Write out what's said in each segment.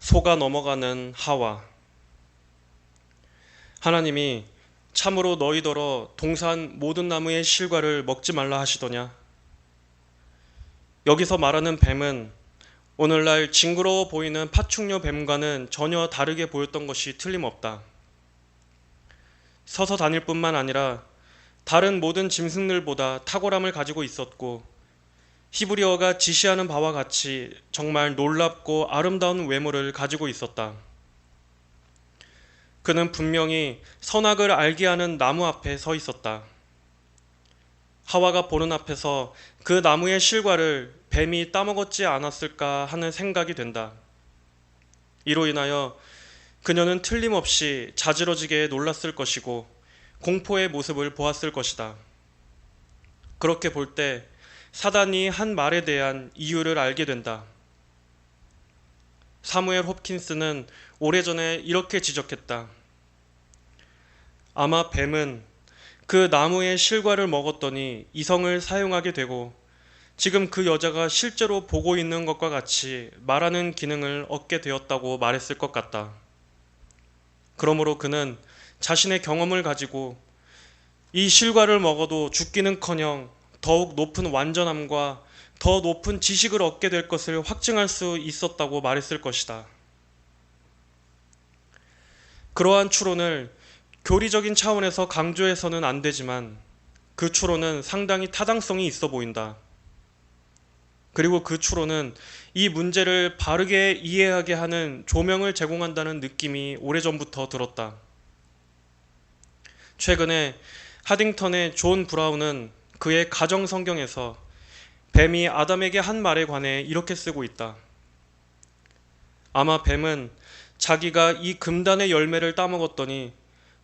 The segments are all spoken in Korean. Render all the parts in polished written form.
속아 넘어가는 하와. 하나님이 참으로 너희더러 동산 모든 나무의 실과를 먹지 말라 하시더냐. 여기서 말하는 뱀은 오늘날 징그러워 보이는 파충류 뱀과는 전혀 다르게 보였던 것이 틀림없다. 서서 다닐 뿐만 아니라 다른 모든 짐승들보다 탁월함을 가지고 있었고, 히브리어가 지시하는 바와 같이 정말 놀랍고 아름다운 외모를 가지고 있었다. 그는 분명히 선악을 알게 하는 나무 앞에 서 있었다. 하와가 보는 앞에서 그 나무의 실과를 뱀이 따먹었지 않았을까 하는 생각이 된다. 이로 인하여 그녀는 틀림없이 자지러지게 놀랐을 것이고 공포의 모습을 보았을 것이다. 그렇게 볼 때 사단이 한 말에 대한 이유를 알게 된다. 사무엘 홉킨스는 오래전에 이렇게 지적했다. 아마 뱀은 그 나무의 실과를 먹었더니 이성을 사용하게 되고 지금 그 여자가 실제로 보고 있는 것과 같이 말하는 기능을 얻게 되었다고 말했을 것 같다. 그러므로 그는 자신의 경험을 가지고 이 실과를 먹어도 죽기는커녕 더욱 높은 완전함과 더 높은 지식을 얻게 될 것을 확증할 수 있었다고 말했을 것이다. 그러한 추론을 교리적인 차원에서 강조해서는 안 되지만 그 추론은 상당히 타당성이 있어 보인다. 그리고 그 추론은 이 문제를 바르게 이해하게 하는 조명을 제공한다는 느낌이 오래전부터 들었다. 최근에 하딩턴의 존 브라운은 그의 가정 성경에서 뱀이 아담에게 한 말에 관해 이렇게 쓰고 있다. 아마 뱀은 자기가 이 금단의 열매를 따먹었더니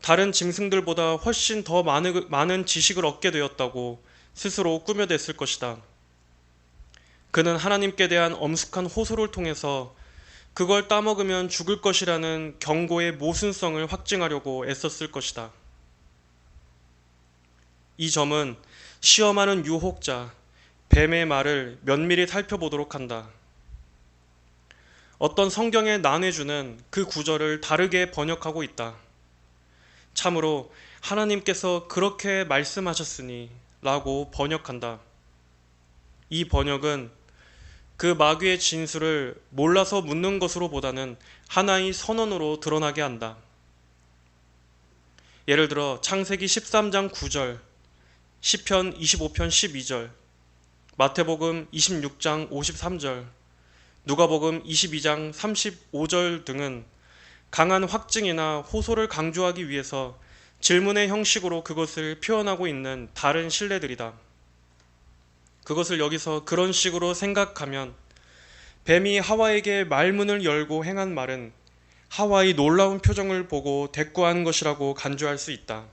다른 짐승들보다 훨씬 더 많은 지식을 얻게 되었다고 스스로 꾸며댔을 것이다. 그는 하나님께 대한 엄숙한 호소를 통해서 그걸 따먹으면 죽을 것이라는 경고의 모순성을 확증하려고 애썼을 것이다. 이 점은 시험하는 유혹자, 뱀의 말을 면밀히 살펴보도록 한다. 어떤 성경의 난해주는 그 구절을 다르게 번역하고 있다. 참으로 하나님께서 그렇게 말씀하셨으니 라고 번역한다. 이 번역은 그 마귀의 진술을 몰라서 묻는 것으로 보다는 하나의 선언으로 드러나게 한다. 예를 들어 창세기 13장 9절, 시편 25편 12절, 마태복음 26장 53절, 누가복음 22장 35절 등은 강한 확증이나 호소를 강조하기 위해서 질문의 형식으로 그것을 표현하고 있는 다른 신뢰들이다. 그것을 여기서 그런 식으로 생각하면 뱀이 하와에게 말문을 열고 행한 말은 하와의 놀라운 표정을 보고 대꾸하는 것이라고 간주할 수 있다.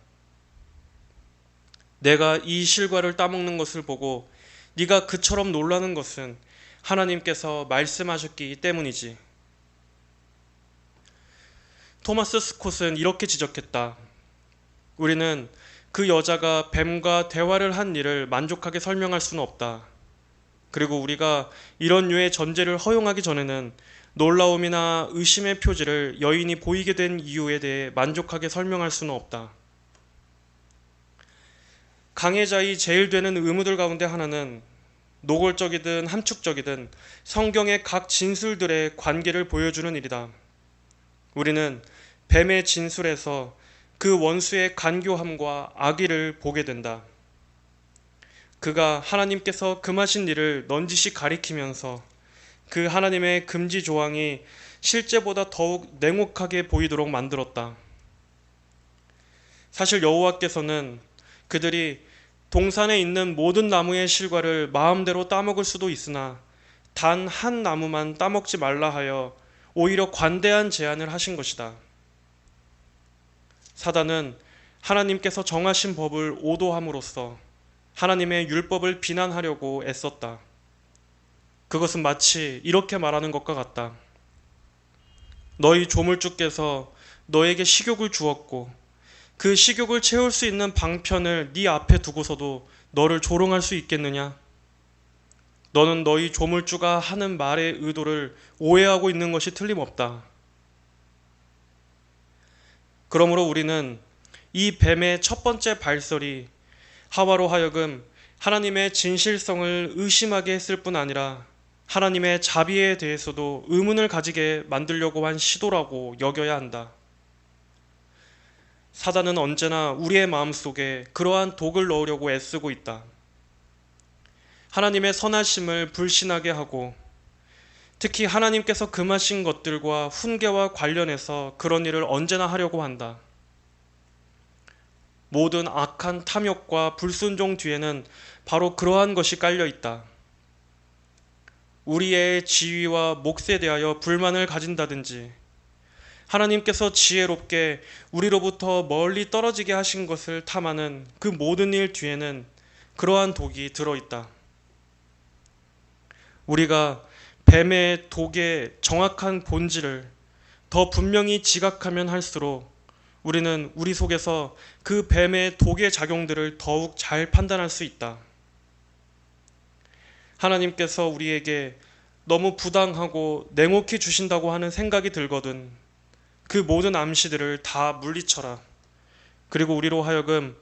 내가 이 실과를 따먹는 것을 보고 네가 그처럼 놀라는 것은 하나님께서 말씀하셨기 때문이지. 토마스 스콧은 이렇게 지적했다. 우리는 그 여자가 뱀과 대화를 한 일을 만족하게 설명할 수는 없다. 그리고 우리가 이런 류의 전제를 허용하기 전에는 놀라움이나 의심의 표지를 여인이 보이게 된 이유에 대해 만족하게 설명할 수는 없다. 강해자의 제일 되는 의무들 가운데 하나는 노골적이든 함축적이든 성경의 각 진술들의 관계를 보여주는 일이다. 우리는 뱀의 진술에서 그 원수의 간교함과 악의를 보게 된다. 그가 하나님께서 금하신 일을 넌지시 가리키면서 그 하나님의 금지 조항이 실제보다 더욱 냉혹하게 보이도록 만들었다. 사실 여호와께서는 그들이 동산에 있는 모든 나무의 실과를 마음대로 따먹을 수도 있으나 단 한 나무만 따먹지 말라 하여 오히려 관대한 제안을 하신 것이다. 사단은 하나님께서 정하신 법을 오도함으로써 하나님의 율법을 비난하려고 애썼다. 그것은 마치 이렇게 말하는 것과 같다. 너희 조물주께서 너에게 식욕을 주었고 그 식욕을 채울 수 있는 방편을 네 앞에 두고서도 너를 조롱할 수 있겠느냐? 너는 너희 조물주가 하는 말의 의도를 오해하고 있는 것이 틀림없다. 그러므로 우리는 이 뱀의 첫 번째 발설이 하와로 하여금 하나님의 진실성을 의심하게 했을 뿐 아니라 하나님의 자비에 대해서도 의문을 가지게 만들려고 한 시도라고 여겨야 한다. 사단은 언제나 우리의 마음속에 그러한 독을 넣으려고 애쓰고 있다. 하나님의 선하심을 불신하게 하고 특히 하나님께서 금하신 것들과 훈계와 관련해서 그런 일을 언제나 하려고 한다. 모든 악한 탐욕과 불순종 뒤에는 바로 그러한 것이 깔려 있다. 우리의 지위와 몫에 대하여 불만을 가진다든지 하나님께서 지혜롭게 우리로부터 멀리 떨어지게 하신 것을 탐하는 그 모든 일 뒤에는 그러한 독이 들어있다. 우리가 뱀의 독의 정확한 본질을 더 분명히 지각하면 할수록 우리는 우리 속에서 그 뱀의 독의 작용들을 더욱 잘 판단할 수 있다. 하나님께서 우리에게 너무 부당하고 냉혹히 주신다고 하는 생각이 들거든 그 모든 암시들을 다 물리쳐라. 그리고 우리로 하여금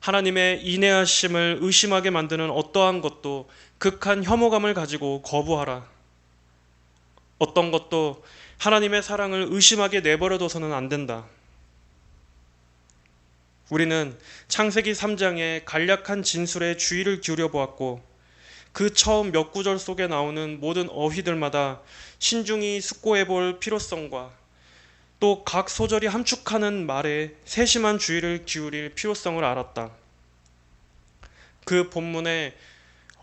하나님의 인내하심을 의심하게 만드는 어떠한 것도 극한 혐오감을 가지고 거부하라. 어떤 것도 하나님의 사랑을 의심하게 내버려둬서는 안 된다. 우리는 창세기 3장의 간략한 진술에 주의를 기울여 보았고 그 처음 몇 구절 속에 나오는 모든 어휘들마다 신중히 숙고해 볼 필요성과 또 각 소절이 함축하는 말에 세심한 주의를 기울일 필요성을 알았다. 그 본문에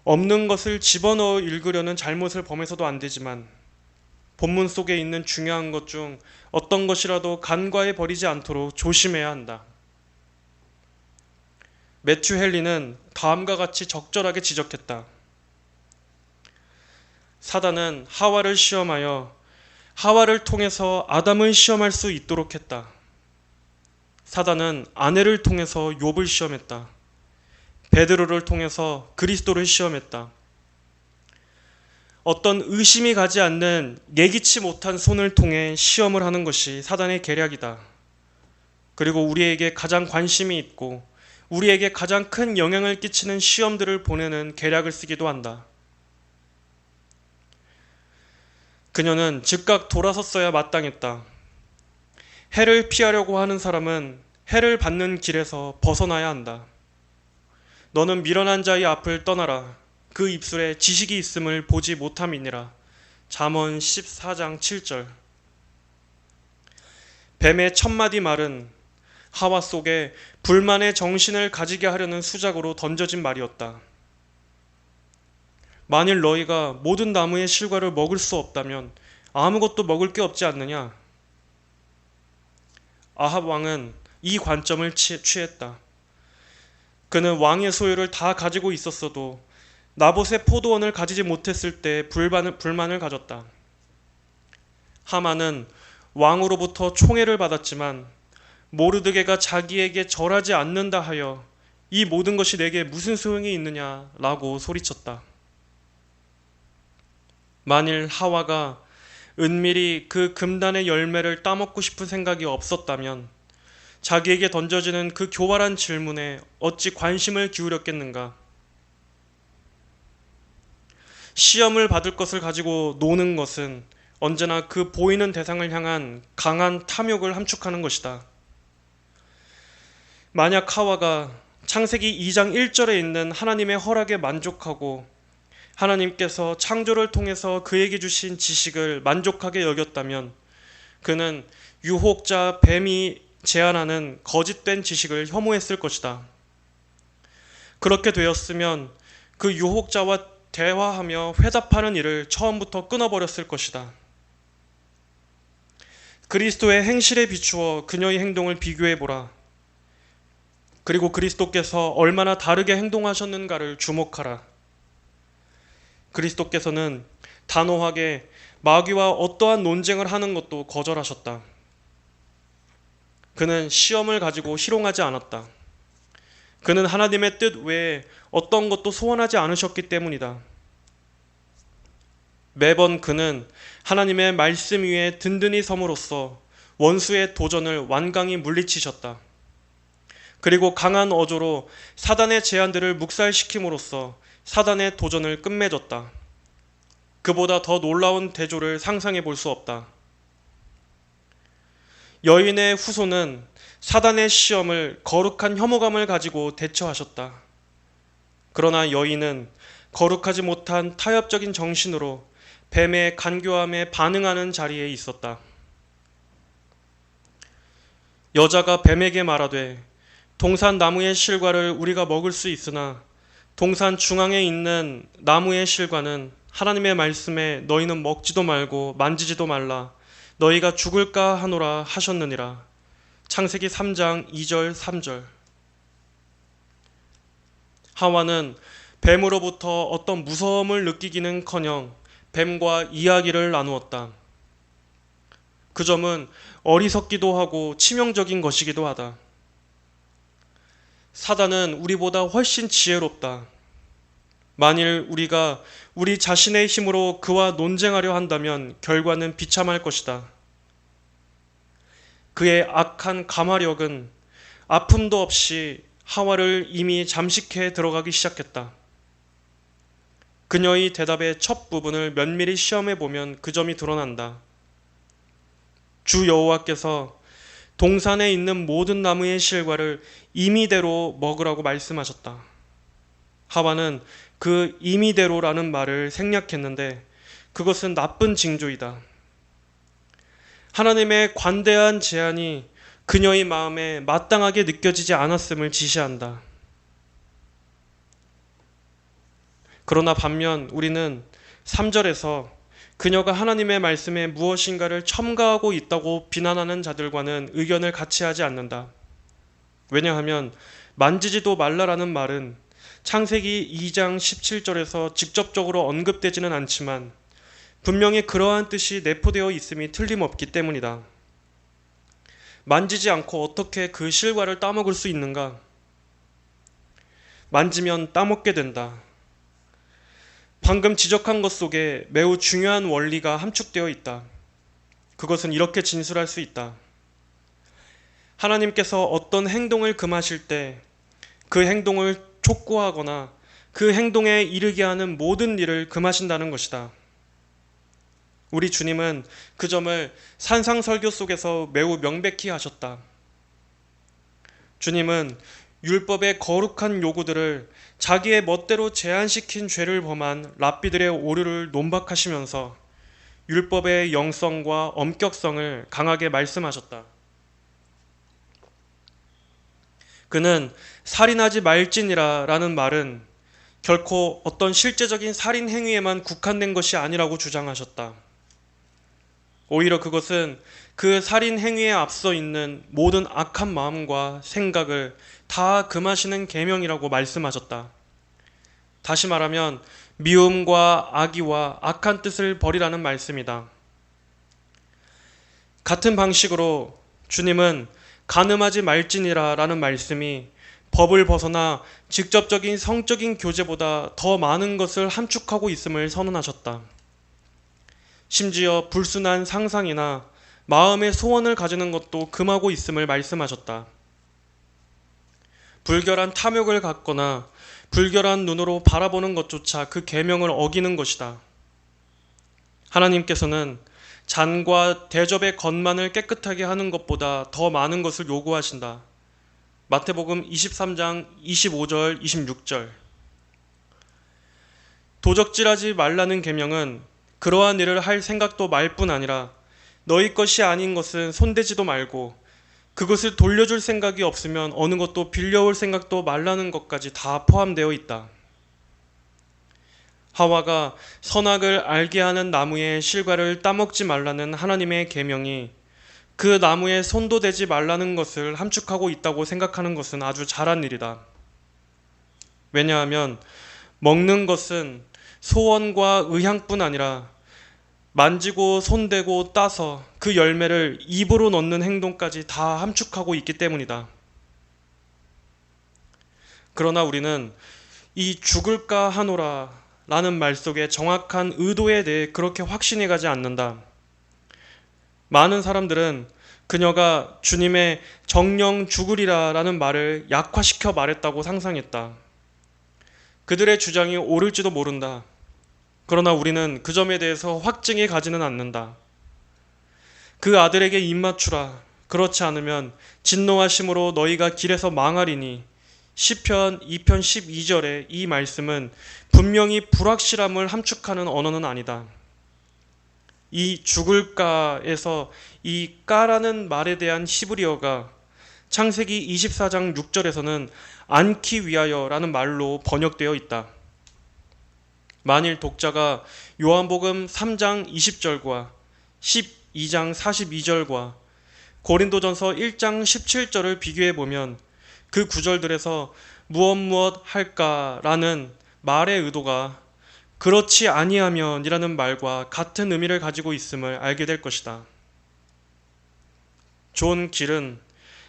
없는 것을 집어넣어 읽으려는 잘못을 범해서도 안 되지만 본문 속에 있는 중요한 것 중 어떤 것이라도 간과해 버리지 않도록 조심해야 한다. 매튜 헨리는 다음과 같이 적절하게 지적했다. 사단은 하와를 시험하여 하와를 통해서 아담을 시험할 수 있도록 했다. 사단은 아내를 통해서 욥을 시험했다. 베드로를 통해서 그리스도를 시험했다. 어떤 의심이 가지 않는 예기치 못한 손을 통해 시험을 하는 것이 사단의 계략이다. 그리고 우리에게 가장 관심이 있고 우리에게 가장 큰 영향을 끼치는 시험들을 보내는 계략을 쓰기도 한다. 그녀는 즉각 돌아섰어야 마땅했다. 해를 피하려고 하는 사람은 해를 받는 길에서 벗어나야 한다. 너는 미련한 자의 앞을 떠나라. 그 입술에 지식이 있음을 보지 못함이니라. 잠언 14장 7절. 뱀의 첫마디 말은 하와 속에 불만의 정신을 가지게 하려는 수작으로 던져진 말이었다. 만일 너희가 모든 나무의 실과를 먹을 수 없다면 아무것도 먹을 게 없지 않느냐? 아합 왕은 이 관점을 취했다. 그는 왕의 소유를 다 가지고 있었어도 나봇의 포도원을 가지지 못했을 때 불만을 가졌다. 하만은 왕으로부터 총애를 받았지만 모르드게가 자기에게 절하지 않는다 하여 이 모든 것이 내게 무슨 소용이 있느냐라고 소리쳤다. 만일 하와가 은밀히 그 금단의 열매를 따먹고 싶은 생각이 없었다면 자기에게 던져지는 그 교활한 질문에 어찌 관심을 기울였겠는가? 시험을 받을 것을 가지고 노는 것은 언제나 그 보이는 대상을 향한 강한 탐욕을 함축하는 것이다. 만약 하와가 창세기 2장 1절에 있는 하나님의 허락에 만족하고 하나님께서 창조를 통해서 그에게 주신 지식을 만족하게 여겼다면 그는 유혹자 뱀이 제안하는 거짓된 지식을 혐오했을 것이다. 그렇게 되었으면 그 유혹자와 대화하며 회답하는 일을 처음부터 끊어버렸을 것이다. 그리스도의 행실에 비추어 그녀의 행동을 비교해보라. 그리고 그리스도께서 얼마나 다르게 행동하셨는가를 주목하라. 그리스도께서는 단호하게 마귀와 어떠한 논쟁을 하는 것도 거절하셨다. 그는 시험을 가지고 희롱하지 않았다. 그는 하나님의 뜻 외에 어떤 것도 소원하지 않으셨기 때문이다. 매번 그는 하나님의 말씀 위에 든든히 섬으로써 원수의 도전을 완강히 물리치셨다. 그리고 강한 어조로 사단의 제안들을 묵살시킴으로써 사단의 도전을 끝맺었다. 그보다 더 놀라운 대조를 상상해 볼 수 없다. 여인의 후손은 사단의 시험을 거룩한 혐오감을 가지고 대처하셨다. 그러나 여인은 거룩하지 못한 타협적인 정신으로 뱀의 간교함에 반응하는 자리에 있었다. 여자가 뱀에게 말하되 동산 나무의 실과를 우리가 먹을 수 있으나 동산 중앙에 있는 나무의 실과는 하나님의 말씀에 너희는 먹지도 말고 만지지도 말라 너희가 죽을까 하노라 하셨느니라. 창세기 3장 2절 3절. 하와는 뱀으로부터 어떤 무서움을 느끼기는커녕 뱀과 이야기를 나누었다. 그 점은 어리석기도 하고 치명적인 것이기도 하다. 사단은 우리보다 훨씬 지혜롭다. 만일 우리가 우리 자신의 힘으로 그와 논쟁하려 한다면 결과는 비참할 것이다. 그의 악한 감화력은 아픔도 없이 하와를 이미 잠식해 들어가기 시작했다. 그녀의 대답의 첫 부분을 면밀히 시험해 보면 그 점이 드러난다. 주 여호와께서 동산에 있는 모든 나무의 실과를 임의대로 먹으라고 말씀하셨다. 하와는 그 임의대로라는 말을 생략했는데 그것은 나쁜 징조이다. 하나님의 관대한 제안이 그녀의 마음에 마땅하게 느껴지지 않았음을 지시한다. 그러나 반면 우리는 3절에서 그녀가 하나님의 말씀에 무엇인가를 첨가하고 있다고 비난하는 자들과는 의견을 같이 하지 않는다. 왜냐하면 만지지도 말라라는 말은 창세기 2장 17절에서 직접적으로 언급되지는 않지만 분명히 그러한 뜻이 내포되어 있음이 틀림없기 때문이다. 만지지 않고 어떻게 그 실과를 따먹을 수 있는가? 만지면 따먹게 된다. 방금 지적한 것 속에 매우 중요한 원리가 함축되어 있다. 그것은 이렇게 진술할 수 있다. 하나님께서 어떤 행동을 금하실 때 그 행동을 촉구하거나 그 행동에 이르게 하는 모든 일을 금하신다는 것이다. 우리 주님은 그 점을 산상설교 속에서 매우 명백히 하셨다. 주님은 율법의 거룩한 요구들을 자기의 멋대로 제한시킨 죄를 범한 랍비들의 오류를 논박하시면서 율법의 영성과 엄격성을 강하게 말씀하셨다. 그는 살인하지 말지니라 라는 말은 결코 어떤 실제적인 살인 행위에만 국한된 것이 아니라고 주장하셨다. 오히려 그것은 그 살인 행위에 앞서 있는 모든 악한 마음과 생각을 다 금하시는 계명이라고 말씀하셨다. 다시 말하면 미움과 악의와 악한 뜻을 버리라는 말씀이다. 같은 방식으로 주님은 간음하지 말지니라 라는 말씀이 법을 벗어나 직접적인 성적인 교제보다 더 많은 것을 함축하고 있음을 선언하셨다. 심지어 불순한 상상이나 마음의 소원을 가지는 것도 금하고 있음을 말씀하셨다. 불결한 탐욕을 갖거나 불결한 눈으로 바라보는 것조차 그 계명을 어기는 것이다. 하나님께서는 잔과 대접의 겉만을 깨끗하게 하는 것보다 더 많은 것을 요구하신다. 마태복음 23장 25절 26절. 도적질하지 말라는 계명은 그러한 일을 할 생각도 말 뿐 아니라 너희 것이 아닌 것은 손대지도 말고 그것을 돌려줄 생각이 없으면 어느 것도 빌려올 생각도 말라는 것까지 다 포함되어 있다. 하와가 선악을 알게 하는 나무의 실과를 따먹지 말라는 하나님의 계명이 그 나무에 손도 대지 말라는 것을 함축하고 있다고 생각하는 것은 아주 잘한 일이다. 왜냐하면 먹는 것은 소원과 의향뿐 아니라 만지고 손대고 따서 그 열매를 입으로 넣는 행동까지 다 함축하고 있기 때문이다. 그러나 우리는 이 죽을까 하노라 라는 말 속의 정확한 의도에 대해 그렇게 확신이 가지 않는다. 많은 사람들은 그녀가 주님의 정령 죽으리라 라는 말을 약화시켜 말했다고 상상했다. 그들의 주장이 옳을지도 모른다. 그러나 우리는 그 점에 대해서 확증이 가지는 않는다. 그 아들에게 입맞추라. 그렇지 않으면 진노하심으로 너희가 길에서 망하리니 시편 2편 12절의 이 말씀은 분명히 불확실함을 함축하는 언어는 아니다. 이 죽을까에서 이 까라는 말에 대한 히브리어가 창세기 24장 6절에서는 않기 위하여라는 말로 번역되어 있다. 만일 독자가 요한복음 3장 20절과 12장 42절과 고린도전서 1장 17절을 비교해 보면 그 구절들에서 무엇 할까라는 말의 의도가 그렇지 아니하면이라는 말과 같은 의미를 가지고 있음을 알게 될 것이다. 존 길은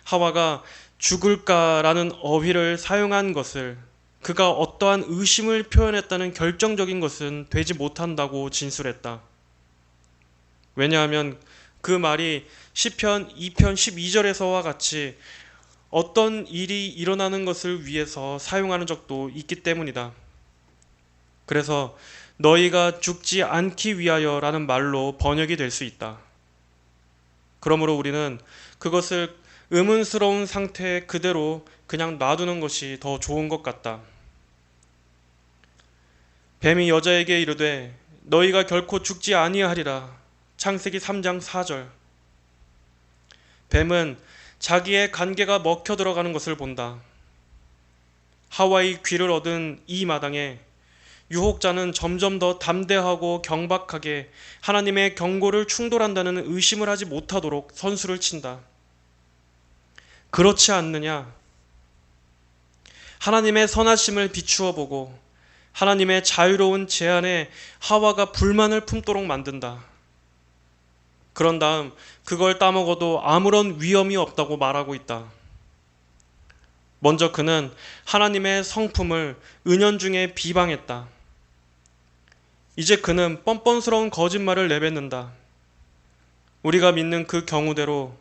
하와가 죽을까라는 어휘를 사용한 것을 그가 어떠한 의심을 표현했다는 결정적인 것은 되지 못한다고 진술했다. 왜냐하면 그 말이 시편 2편 12절에서와 같이 어떤 일이 일어나는 것을 위해서 사용하는 적도 있기 때문이다. 그래서 너희가 죽지 않기 위하여라는 말로 번역이 될 수 있다. 그러므로 우리는 그것을 의문스러운 상태 그대로 그냥 놔두는 것이 더 좋은 것 같다. 뱀이 여자에게 이르되 너희가 결코 죽지 아니하리라. 창세기 3장 4절. 뱀은 자기의 간계가 먹혀 들어가는 것을 본다. 하와의 귀를 얻은 이 마당에 유혹자는 점점 더 담대하고 경박하게 하나님의 경고를 충돌한다는 의심을 하지 못하도록 선수를 친다. 그렇지 않느냐? 하나님의 선하심을 비추어 보고 하나님의 자유로운 제안에 하와가 불만을 품도록 만든다. 그런 다음 그걸 따먹어도 아무런 위험이 없다고 말하고 있다. 먼저 그는 하나님의 성품을 은연중에 비방했다. 이제 그는 뻔뻔스러운 거짓말을 내뱉는다. 우리가 믿는 그 경우대로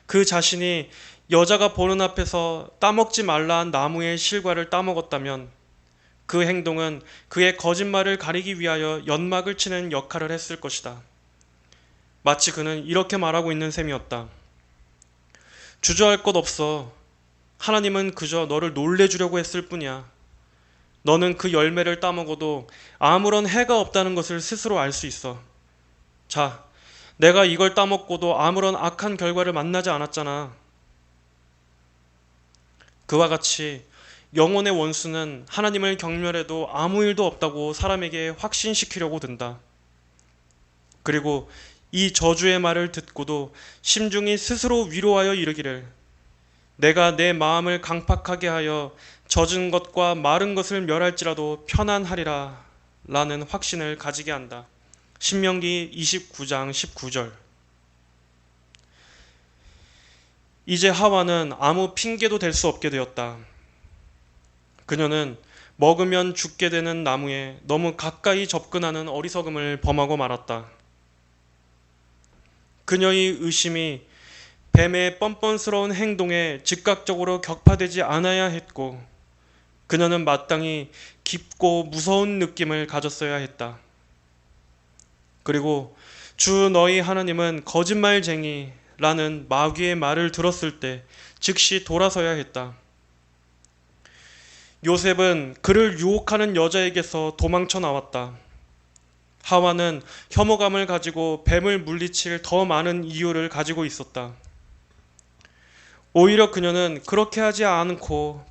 그 자신이 여자가 보는 앞에서 따먹지 말라 한 나무의 실과를 따먹었다면 그 행동은 그의 거짓말을 가리기 위하여 연막을 치는 역할을 했을 것이다. 마치 그는 이렇게 말하고 있는 셈이었다. 주저할 것 없어. 하나님은 그저 너를 놀래주려고 했을 뿐이야. 너는 그 열매를 따먹어도 아무런 해가 없다는 것을 스스로 알 수 있어. 자, 내가 이걸 따먹고도 아무런 악한 결과를 만나지 않았잖아. 그와 같이 영혼의 원수는 하나님을 경멸해도 아무 일도 없다고 사람에게 확신시키려고 든다. 그리고 이 저주의 말을 듣고도 심중이 스스로 위로하여 이르기를 내가 내 마음을 강팍하게 하여 젖은 것과 마른 것을 멸할지라도 편안하리라 라는 확신을 가지게 한다. 신명기 29장 19절. 이제 하와는 아무 핑계도 댈 수 없게 되었다. 그녀는 먹으면 죽게 되는 나무에 너무 가까이 접근하는 어리석음을 범하고 말았다. 그녀의 의심이 뱀의 뻔뻔스러운 행동에 즉각적으로 격파되지 않아야 했고 그녀는 마땅히 깊고 무서운 느낌을 가졌어야 했다. 그리고 주 너희 하나님은 거짓말쟁이라는 마귀의 말을 들었을 때 즉시 돌아서야 했다. 요셉은 그를 유혹하는 여자에게서 도망쳐 나왔다. 하와는 혐오감을 가지고 뱀을 물리칠 더 많은 이유를 가지고 있었다. 오히려 그녀는 그렇게 하지 않고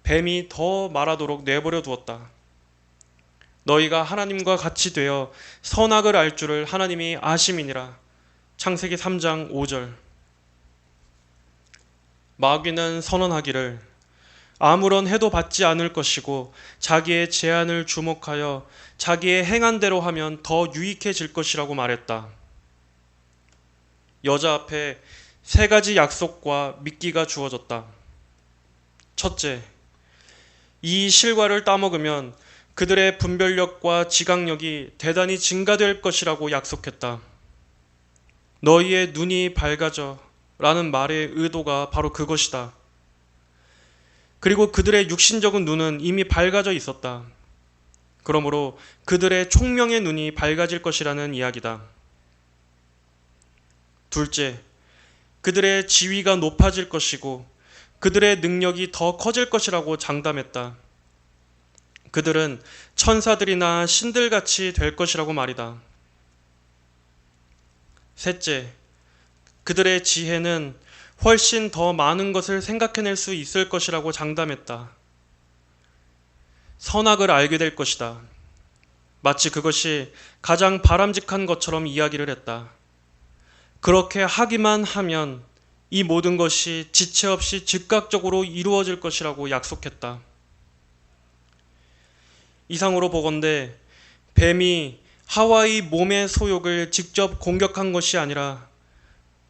뱀이 더 말하도록 내버려 두었다. 너희가 하나님과 같이 되어 선악을 알 줄을 하나님이 아심이니라. 창세기 3장 5절. 마귀는 선언하기를 아무런 해도 받지 않을 것이고 자기의 제안을 주목하여 자기의 행한 대로 하면 더 유익해질 것이라고 말했다. 여자 앞에 세 가지 약속과 미끼가 주어졌다. 첫째, 이 실과를 따먹으면 그들의 분별력과 지각력이 대단히 증가될 것이라고 약속했다. 너희의 눈이 밝아져 라는 말의 의도가 바로 그것이다. 그리고 그들의 육신적인 눈은 이미 밝아져 있었다. 그러므로 그들의 총명의 눈이 밝아질 것이라는 이야기다. 둘째, 그들의 지위가 높아질 것이고 그들의 능력이 더 커질 것이라고 장담했다. 그들은 천사들이나 신들같이 될 것이라고 말이다. 셋째, 그들의 지혜는 훨씬 더 많은 것을 생각해낼 수 있을 것이라고 장담했다. 선악을 알게 될 것이다. 마치 그것이 가장 바람직한 것처럼 이야기를 했다. 그렇게 하기만 하면 이 모든 것이 지체 없이 즉각적으로 이루어질 것이라고 약속했다. 이상으로 보건대 뱀이 하와의 몸의 소욕을 직접 공격한 것이 아니라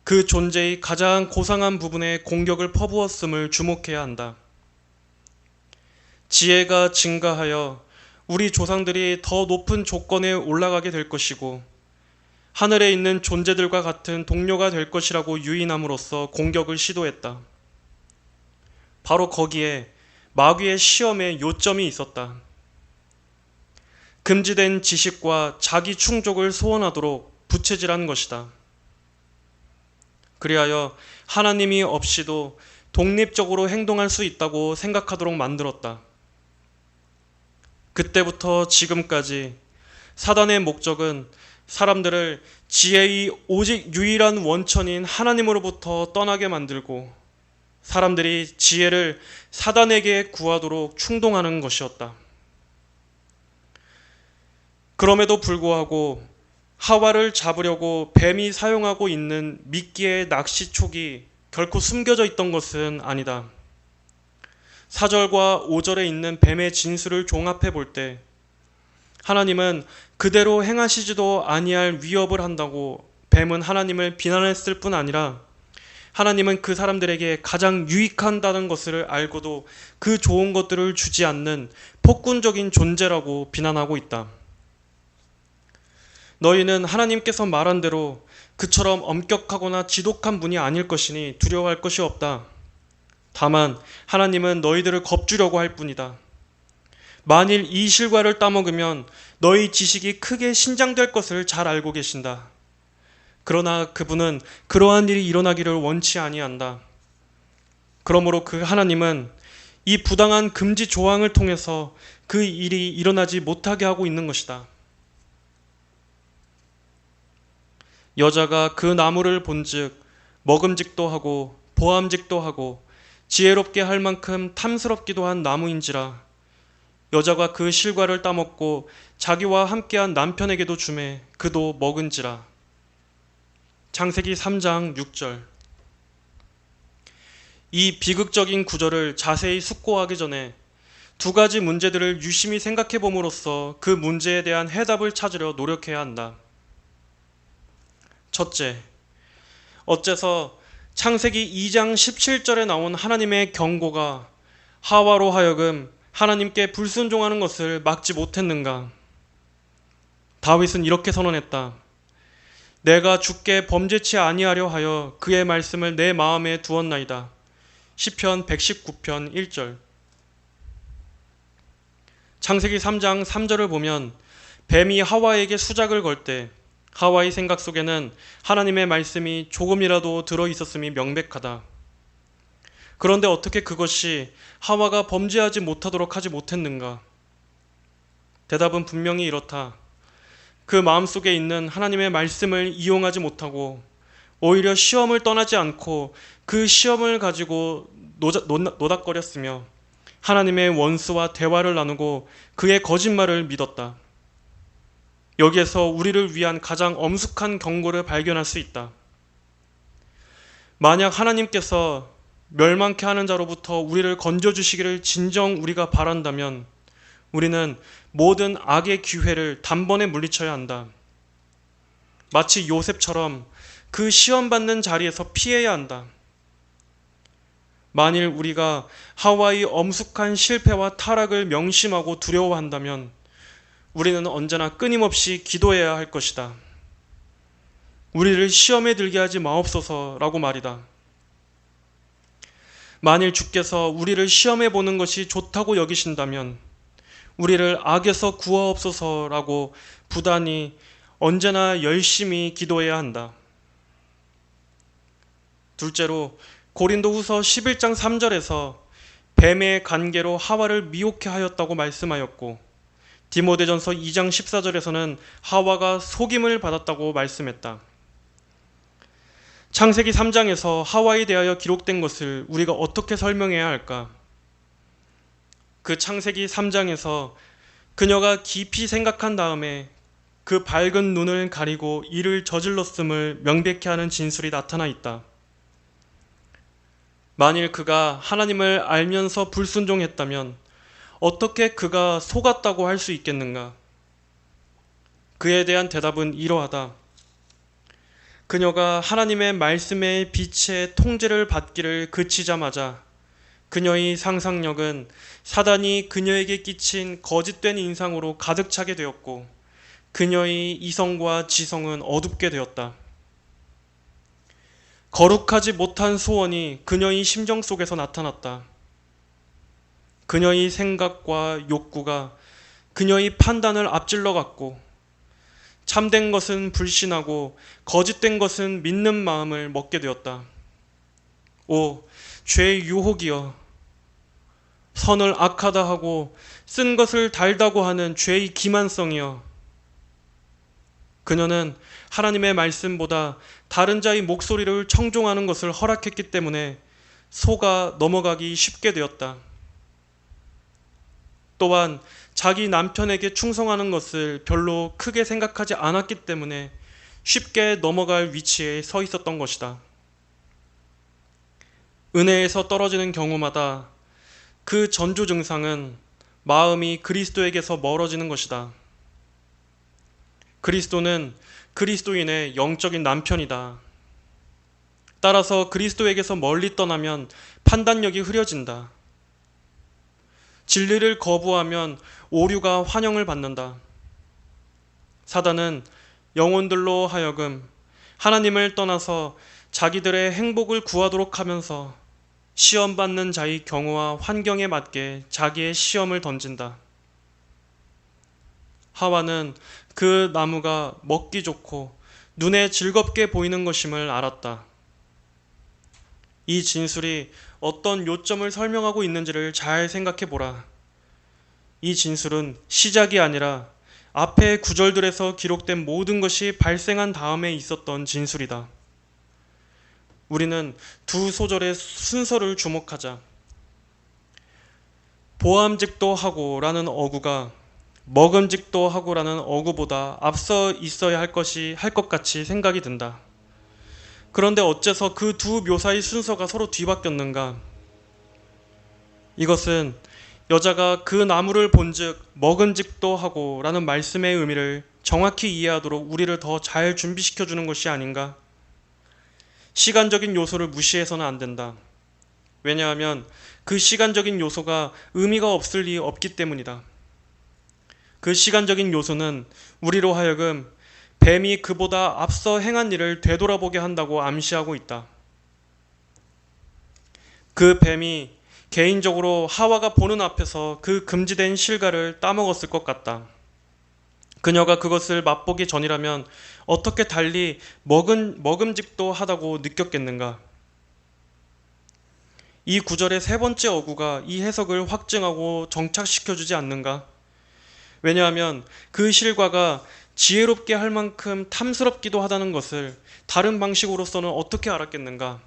그 존재의 가장 고상한 부분에 공격을 퍼부었음을 주목해야 한다. 지혜가 증가하여 우리 조상들이 더 높은 조건에 올라가게 될 것이고 하늘에 있는 존재들과 같은 동료가 될 것이라고 유인함으로써 공격을 시도했다. 바로 거기에 마귀의 시험의 요점이 있었다. 금지된 지식과 자기 충족을 소원하도록 부채질한 것이다. 그리하여 하나님이 없이도 독립적으로 행동할 수 있다고 생각하도록 만들었다. 그때부터 지금까지 사단의 목적은 사람들을 지혜의 오직 유일한 원천인 하나님으로부터 떠나게 만들고 사람들이 지혜를 사단에게 구하도록 충동하는 것이었다. 그럼에도 불구하고 하와를 잡으려고 뱀이 사용하고 있는 미끼의 낚시촉이 결코 숨겨져 있던 것은 아니다. 4절과 5절에 있는 뱀의 진술을 종합해 볼 때 하나님은 그대로 행하시지도 아니할 위협을 한다고 뱀은 하나님을 비난했을 뿐 아니라 하나님은 그 사람들에게 가장 유익한다는 것을 알고도 그 좋은 것들을 주지 않는 폭군적인 존재라고 비난하고 있다. 너희는 하나님께서 말한 대로 그처럼 엄격하거나 지독한 분이 아닐 것이니 두려워할 것이 없다. 다만 하나님은 너희들을 겁주려고 할 뿐이다. 만일 이 실과를 따먹으면 너희 지식이 크게 신장될 것을 잘 알고 계신다. 그러나 그분은 그러한 일이 일어나기를 원치 아니한다. 그러므로 그 하나님은 이 부당한 금지 조항을 통해서 그 일이 일어나지 못하게 하고 있는 것이다. 여자가 그 나무를 본즉 먹음직도 하고 보암직도 하고 지혜롭게 할 만큼 탐스럽기도 한 나무인지라 여자가 그 실과를 따먹고 자기와 함께한 남편에게도 주매 그도 먹은지라. 창세기 3장 6절. 이 비극적인 구절을 자세히 숙고하기 전에 두 가지 문제들을 유심히 생각해 봄으로써 그 문제에 대한 해답을 찾으려 노력해야 한다. 첫째, 어째서 창세기 2장 17절에 나온 하나님의 경고가 하와로 하여금 하나님께 불순종하는 것을 막지 못했는가? 다윗은 이렇게 선언했다. 내가 주께 범죄치 아니하려 하여 그의 말씀을 내 마음에 두었나이다. 시편 119편 1절. 창세기 3장 3절을 보면 뱀이 하와에게 수작을 걸 때 하와의 생각 속에는 하나님의 말씀이 조금이라도 들어있었음이 명백하다. 그런데 어떻게 그것이 하와가 범죄하지 못하도록 하지 못했는가? 대답은 분명히 이렇다. 그 마음속에 있는 하나님의 말씀을 이용하지 못하고 오히려 시험을 떠나지 않고 그 시험을 가지고 노닥거렸으며 하나님의 원수와 대화를 나누고 그의 거짓말을 믿었다. 여기에서 우리를 위한 가장 엄숙한 경고를 발견할 수 있다. 만약 하나님께서 멸망케 하는 자로부터 우리를 건져주시기를 진정 우리가 바란다면 우리는 모든 악의 기회를 단번에 물리쳐야 한다. 마치 요셉처럼 그 시험받는 자리에서 피해야 한다. 만일 우리가 하와의 엄숙한 실패와 타락을 명심하고 두려워한다면 우리는 언제나 끊임없이 기도해야 할 것이다. 우리를 시험에 들게 하지 마옵소서라고 말이다. 만일 주께서 우리를 시험해 보는 것이 좋다고 여기신다면 우리를 악에서 구하옵소서라고 부단히 언제나 열심히 기도해야 한다. 둘째로 고린도후서 11장 3절에서 뱀의 관계로 하와를 미혹해 하였다고 말씀하였고 디모데전서 2장 14절에서는 하와가 속임을 받았다고 말씀했다. 창세기 3장에서 하와에 대하여 기록된 것을 우리가 어떻게 설명해야 할까? 그 창세기 3장에서 그녀가 깊이 생각한 다음에 그 밝은 눈을 가리고 이를 저질렀음을 명백히 하는 진술이 나타나 있다. 만일 그가 하나님을 알면서 불순종했다면 어떻게 그가 속았다고 할 수 있겠는가? 그에 대한 대답은 이러하다. 그녀가 하나님의 말씀의 빛의 통제를 받기를 그치자마자 그녀의 상상력은 사단이 그녀에게 끼친 거짓된 인상으로 가득 차게 되었고 그녀의 이성과 지성은 어둡게 되었다. 거룩하지 못한 소원이 그녀의 심정 속에서 나타났다. 그녀의 생각과 욕구가 그녀의 판단을 앞질러 갔고 참된 것은 불신하고 거짓된 것은 믿는 마음을 먹게 되었다. 오, 죄의 유혹이여. 선을 악하다 하고 쓴 것을 달다고 하는 죄의 기만성이여. 그녀는 하나님의 말씀보다 다른 자의 목소리를 청종하는 것을 허락했기 때문에 속아 넘어가기 쉽게 되었다. 또한 자기 남편에게 충성하는 것을 별로 크게 생각하지 않았기 때문에 쉽게 넘어갈 위치에 서 있었던 것이다. 은혜에서 떨어지는 경우마다 그 전조 증상은 마음이 그리스도에게서 멀어지는 것이다. 그리스도는 그리스도인의 영적인 남편이다. 따라서 그리스도에게서 멀리 떠나면 판단력이 흐려진다. 진리를 거부하면 오류가 환영을 받는다. 사단은 영혼들로 하여금 하나님을 떠나서 자기들의 행복을 구하도록 하면서 시험받는 자의 경우와 환경에 맞게 자기의 시험을 던진다. 하와는 그 나무가 먹기 좋고 눈에 즐겁게 보이는 것임을 알았다. 이 진술이 어떤 요점을 설명하고 있는지를 잘 생각해 보라. 이 진술은 시작이 아니라 앞의 구절들에서 기록된 모든 것이 발생한 다음에 있었던 진술이다. 우리는 두 소절의 순서를 주목하자. 보암직도 하고라는 어구가 먹음직도 하고라는 어구보다 앞서 있어야 할 것 같이 생각이 든다. 그런데 어째서 그 두 묘사의 순서가 서로 뒤바뀌었는가? 이것은 여자가 그 나무를 본즉 먹은직도 하고 라는 말씀의 의미를 정확히 이해하도록 우리를 더 잘 준비시켜 주는 것이 아닌가? 시간적인 요소를 무시해서는 안 된다. 왜냐하면 그 시간적인 요소가 의미가 없을 리 없기 때문이다. 그 시간적인 요소는 우리로 하여금 뱀이 그보다 앞서 행한 일을 되돌아보게 한다고 암시하고 있다. 그 뱀이 개인적으로 하와가 보는 앞에서 그 금지된 실과를 따먹었을 것 같다. 그녀가 그것을 맛보기 전이라면 어떻게 달리 먹음직도 하다고 느꼈겠는가? 이 구절의 세 번째 어구가 이 해석을 확증하고 정착시켜주지 않는가? 왜냐하면 그 실과가 지혜롭게 할 만큼 탐스럽기도 하다는 것을 다른 방식으로서는 어떻게 알았겠는가?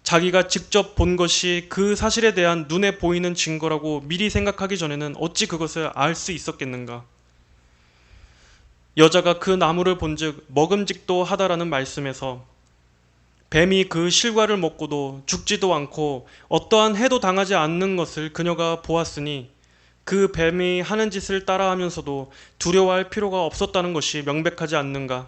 자기가 직접 본 것이 그 사실에 대한 눈에 보이는 증거라고 미리 생각하기 전에는 어찌 그것을 알 수 있었겠는가? 여자가 그 나무를 본즉 먹음직도 하다라는 말씀에서 뱀이 그 실과를 먹고도 죽지도 않고 어떠한 해도 당하지 않는 것을 그녀가 보았으니 그 뱀이 하는 짓을 따라하면서도 두려워할 필요가 없었다는 것이 명백하지 않는가?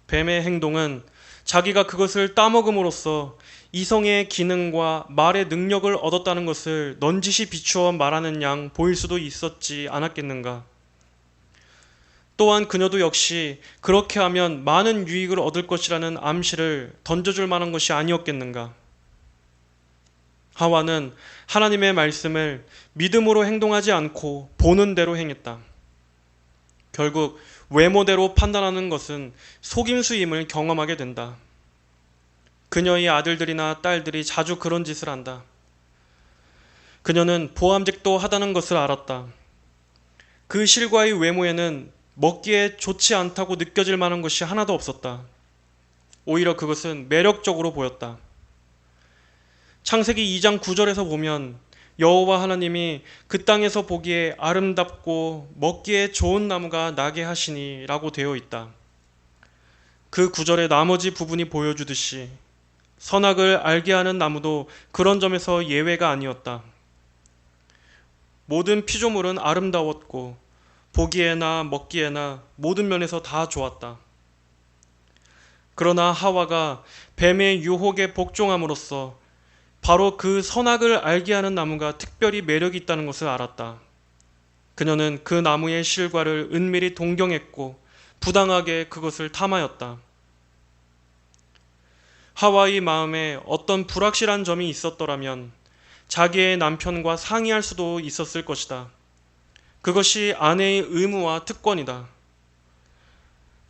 뱀의 행동은 자기가 그것을 따먹음으로써 이성의 기능과 말의 능력을 얻었다는 것을 넌지시 비추어 말하는 양 보일 수도 있었지 않았겠는가. 또한 그녀도 역시 그렇게 하면 많은 유익을 얻을 것이라는 암시를 던져줄 만한 것이 아니었겠는가. 하와는 하나님의 말씀을 믿음으로 행동하지 않고 보는 대로 행했다. 결국 외모대로 판단하는 것은 속임수임을 경험하게 된다. 그녀의 아들들이나 딸들이 자주 그런 짓을 한다. 그녀는 보암직도 하다는 것을 알았다. 그 실과의 외모에는 먹기에 좋지 않다고 느껴질 만한 것이 하나도 없었다. 오히려 그것은 매력적으로 보였다. 창세기 2장 9절에서 보면 여호와 하나님이 그 땅에서 보기에 아름답고 먹기에 좋은 나무가 나게 하시니 라고 되어 있다. 그 구절의 나머지 부분이 보여주듯이 선악을 알게 하는 나무도 그런 점에서 예외가 아니었다. 모든 피조물은 아름다웠고 보기에나 먹기에나 모든 면에서 다 좋았다. 그러나 하와가 뱀의 유혹에 복종함으로써 바로 그 선악을 알게 하는 나무가 특별히 매력이 있다는 것을 알았다. 그녀는 그 나무의 실과를 은밀히 동경했고 부당하게 그것을 탐하였다. 하와의 마음에 어떤 불확실한 점이 있었더라면 자기의 남편과 상의할 수도 있었을 것이다. 그것이 아내의 의무와 특권이다.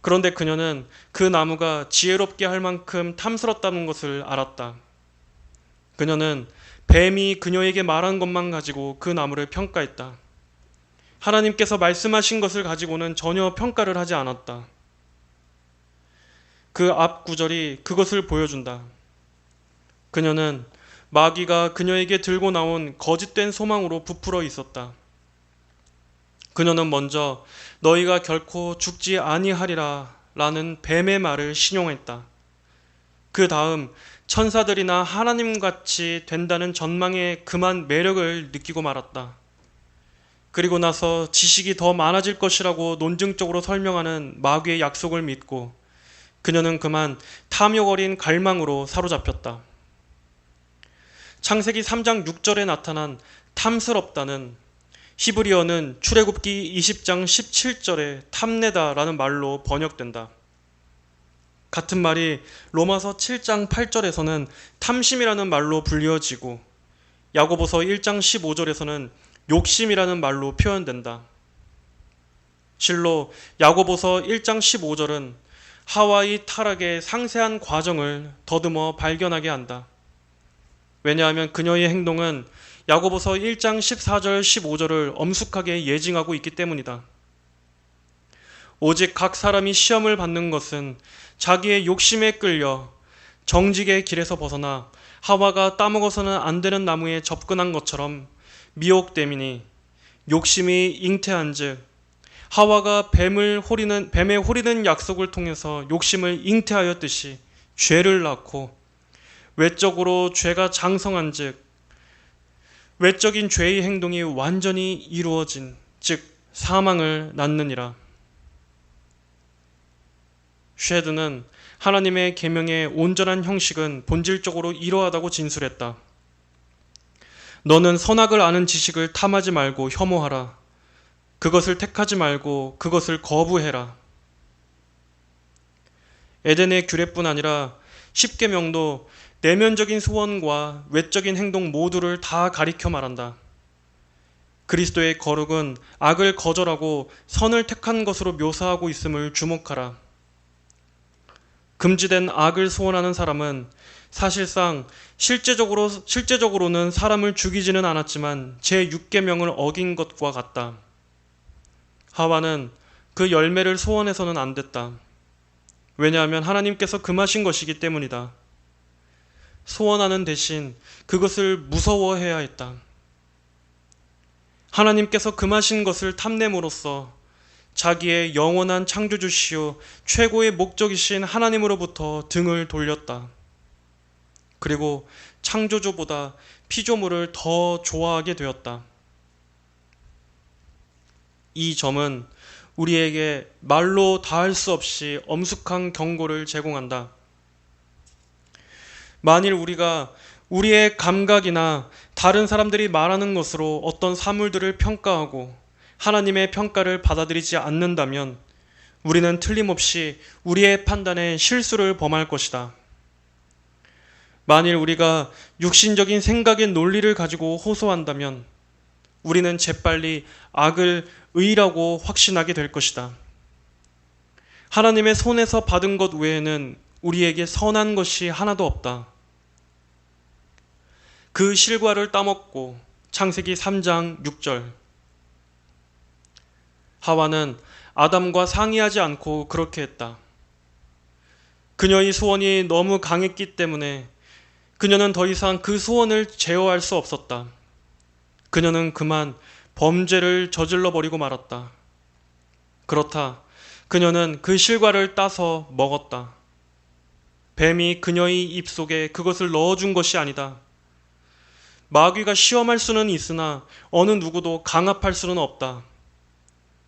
그런데 그녀는 그 나무가 지혜롭게 할 만큼 탐스럽다는 것을 알았다. 그녀는 뱀이 그녀에게 말한 것만 가지고 그 나무를 평가했다. 하나님께서 말씀하신 것을 가지고는 전혀 평가를 하지 않았다. 그 앞 구절이 그것을 보여준다. 그녀는 마귀가 그녀에게 들고 나온 거짓된 소망으로 부풀어 있었다. 그녀는 먼저 너희가 결코 죽지 아니하리라 라는 뱀의 말을 신용했다. 그 다음 천사들이나 하나님같이 된다는 전망에 그만 매력을 느끼고 말았다. 그리고 나서 지식이 더 많아질 것이라고 논증적으로 설명하는 마귀의 약속을 믿고 그녀는 그만 탐욕 어린 갈망으로 사로잡혔다. 창세기 3장 6절에 나타난 탐스럽다는 히브리어는 출애굽기 20장 17절에 탐내다라는 말로 번역된다. 같은 말이 로마서 7장 8절에서는 탐심이라는 말로 불리어지고 야고보서 1장 15절에서는 욕심이라는 말로 표현된다. 실로 야고보서 1장 15절은 하와의 타락의 상세한 과정을 더듬어 발견하게 한다. 왜냐하면 그녀의 행동은 야고보서 1장 14절 15절을 엄숙하게 예증하고 있기 때문이다. 오직 각 사람이 시험을 받는 것은 자기의 욕심에 끌려 정직의 길에서 벗어나 하와가 따먹어서는 안 되는 나무에 접근한 것처럼 미혹됨이니 욕심이 잉태한즉 하와가 뱀의 호리는 약속을 통해서 욕심을 잉태하였듯이 죄를 낳고 외적으로 죄가 장성한즉 외적인 죄의 행동이 완전히 이루어진 즉 사망을 낳느니라. 쉐드는 하나님의 계명의 온전한 형식은 본질적으로 이러하다고 진술했다. 너는 선악을 아는 지식을 탐하지 말고 혐오하라. 그것을 택하지 말고 그것을 거부해라. 에덴의 규례뿐 아니라 십계명도 내면적인 소원과 외적인 행동 모두를 다 가리켜 말한다. 그리스도의 거룩은 악을 거절하고 선을 택한 것으로 묘사하고 있음을 주목하라. 금지된 악을 소원하는 사람은 사실상 실제적으로는 사람을 죽이지는 않았지만 제6계명을 어긴 것과 같다. 하와는 그 열매를 소원해서는 안 됐다. 왜냐하면 하나님께서 금하신 것이기 때문이다. 소원하는 대신 그것을 무서워해야 했다. 하나님께서 금하신 것을 탐냄으로써 자기의 영원한 창조주시요 최고의 목적이신 하나님으로부터 등을 돌렸다. 그리고 창조주보다 피조물을 더 좋아하게 되었다. 이 점은 우리에게 말로 다할 수 없이 엄숙한 경고를 제공한다. 만일 우리가 우리의 감각이나 다른 사람들이 말하는 것으로 어떤 사물들을 평가하고 하나님의 평가를 받아들이지 않는다면 우리는 틀림없이 우리의 판단에 실수를 범할 것이다. 만일 우리가 육신적인 생각의 논리를 가지고 호소한다면 우리는 재빨리 악을 의라고 확신하게 될 것이다. 하나님의 손에서 받은 것 외에는 우리에게 선한 것이 하나도 없다. 그 실과를 따먹고 창세기 3장 6절. 하와는 아담과 상의하지 않고 그렇게 했다. 그녀의 소원이 너무 강했기 때문에 그녀는 더 이상 그 소원을 제어할 수 없었다. 그녀는 그만 범죄를 저질러 버리고 말았다. 그렇다. 그녀는 그 실과를 따서 먹었다. 뱀이 그녀의 입속에 그것을 넣어준 것이 아니다. 마귀가 시험할 수는 있으나 어느 누구도 강압할 수는 없다.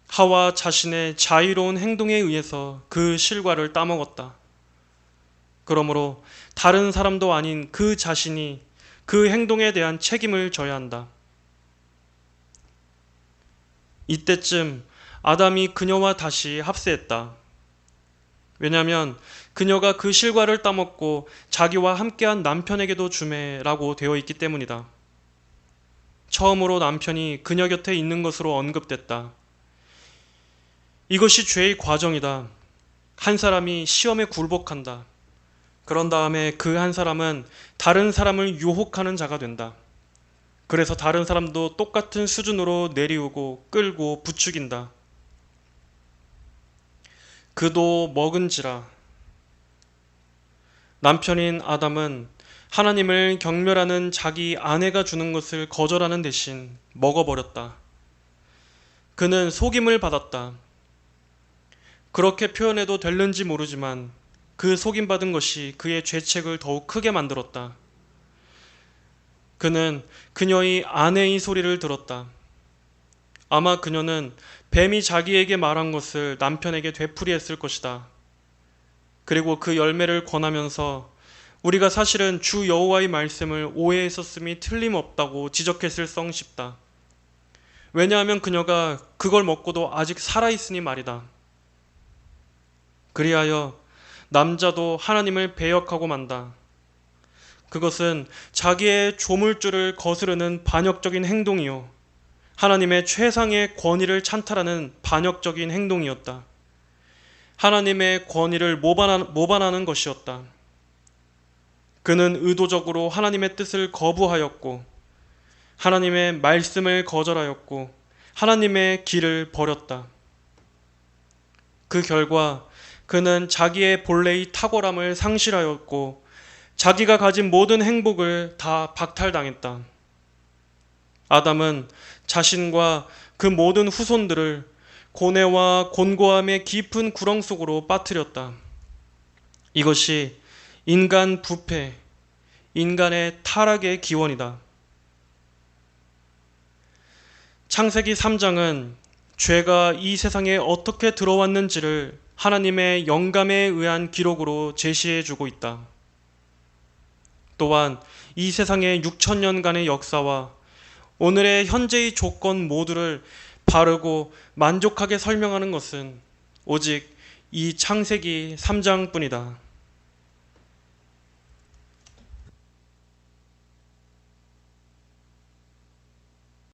하와 자신의 자유로운 행동에 의해서 그 실과를 따먹었다. 그러므로 다른 사람도 아닌 그 자신이 그 행동에 대한 책임을 져야 한다. 이때쯤 아담이 그녀와 다시 합세했다. 왜냐하면 그녀가 그 실과를 따먹고 자기와 함께한 남편에게도 주매라고 되어 있기 때문이다. 처음으로 남편이 그녀 곁에 있는 것으로 언급됐다. 이것이 죄의 과정이다. 한 사람이 시험에 굴복한다. 그런 다음에 그 한 사람은 다른 사람을 유혹하는 자가 된다. 그래서 다른 사람도 똑같은 수준으로 내리우고 끌고 부추긴다. 그도 먹은지라. 남편인 아담은 하나님을 경멸하는 자기 아내가 주는 것을 거절하는 대신 먹어버렸다. 그는 속임을 받았다. 그렇게 표현해도 될는지 모르지만 그 속임받은 것이 그의 죄책을 더욱 크게 만들었다. 그는 그녀의 아내의 소리를 들었다. 아마 그녀는 뱀이 자기에게 말한 것을 남편에게 되풀이했을 것이다. 그리고 그 열매를 권하면서 우리가 사실은 주 여호와의 말씀을 오해했었음이 틀림없다고 지적했을성 싶다. 왜냐하면 그녀가 그걸 먹고도 아직 살아있으니 말이다. 그리하여 남자도 하나님을 배역하고 만다. 그것은 자기의 조물주를 거스르는 반역적인 행동이요, 하나님의 최상의 권위를 찬탈하는 반역적인 행동이었다. 하나님의 권위를 모반하는 것이었다. 그는 의도적으로 하나님의 뜻을 거부하였고 하나님의 말씀을 거절하였고 하나님의 길을 버렸다. 그 결과 그는 자기의 본래의 탁월함을 상실하였고 자기가 가진 모든 행복을 다 박탈당했다. 아담은 자신과 그 모든 후손들을 고뇌와 곤고함의 깊은 구렁 속으로 빠뜨렸다. 이것이 인간 부패, 인간의 타락의 기원이다. 창세기 3장은 죄가 이 세상에 어떻게 들어왔는지를 하나님의 영감에 의한 기록으로 제시해주고 있다. 또한 이 세상의 6천년간의 역사와 오늘의 현재의 조건 모두를 바르고 만족하게 설명하는 것은 오직 이 창세기 3장뿐이다.